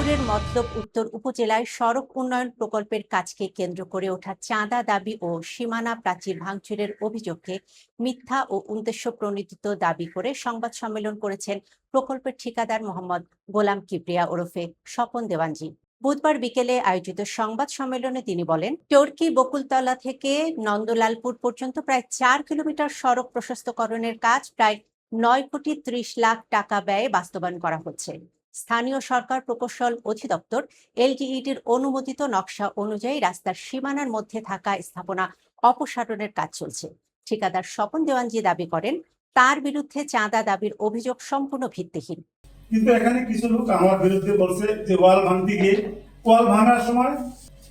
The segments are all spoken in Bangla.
রংপুরের মতলব উত্তর উপজেলায় সড়ক উন্নয়ন প্রকল্পের কাজকে কেন্দ্র করে ওঠা চাঁদা দাবি ও সীমানা প্রাচীর ভাঙচুরের অভিযোগকে মিথ্যা ও উদ্দেশ্য প্রণোদিত দাবি করে সংবাদ সম্মেলন করেছেন প্রকল্পের ঠিকাদার মোহাম্মদ গোলাম কিবরিয়া ওরফে স্বপন দেওয়ানজি। বুধবার বিকেলে আয়োজিত সংবাদ সম্মেলনে তিনি বলেন, টর্কি বকুলতলা থেকে নন্দলালপুর পর্যন্ত প্রায় ৪ কিলোমিটার সড়ক প্রশস্তকরণের কাজ প্রায় ৯,৩০,০০,০০০ টাকা ব্যয়ে বাস্তবায়ন করা হচ্ছে। স্থানীয় সরকার প্রকৌশল অধিদপ্তর এলজিইডির অনুমোদিত নকশা অনুযায়ী রাস্তার সীমানার মধ্যে থাকা স্থাপনা অপসারণের কাজ চলছে। ঠিকাদার স্বপন দেওয়ানজি দাবি করেন, তার বিরুদ্ধে চাঁদা দাবির অভিযোগ সম্পূর্ণ ভিত্তিহীন। কিন্তু এখানে কিছু লোক আমার বিরুদ্ধে বলছে যে ওয়াল ভাঙতে গিয়ে ওয়াল ভাঙার সময়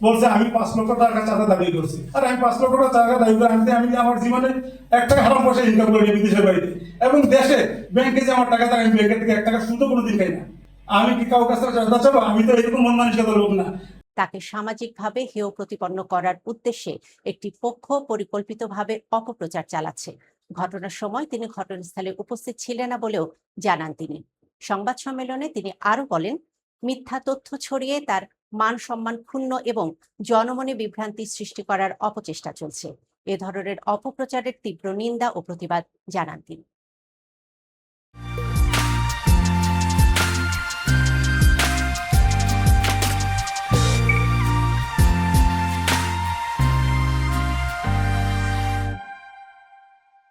বলছে আমি 5 লক্ষ টাকা চাঁদা দাবি করছি। আর আমি 5 লক্ষ টাকা দাবি করে আমি আমার জীবনে 1 টাকা হারাম পয়সা ইনকাম করি বিদেশের বাড়িতে, এবং দেশে ব্যাংকে যে আমার টাকা থাকে আমি ব্যাংকের থেকে 1 টাকা সুদও কোনোদিন খাই না। আমি কি কারো কাছে চাঁদা চাবো? আমি তো এরকম মন মানসিকতার লোক না। তাকে সামাজিকভাবে হেয় প্রতিপন্ন করার উদ্দেশ্যে একটি পক্ষ পরিকল্পিতভাবে অপপ্রচার চালাচ্ছে। ঘটনার সময় তিনি ঘটনাস্থলে উপস্থিত ছিলেন না বলেও জানান তিনি। সংবাদ সম্মেলনে তিনি আরো বলেন, মিথ্যা তথ্য ছড়িয়ে তার মান সম্মান ক্ষুণ্ণ এবং জনমনে বিভ্রান্তি সৃষ্টি করার অপচেষ্টা চলছে। এ ধরনের অপপ্রচারের তীব্র নিন্দা ও প্রতিবাদ জানান তিনি।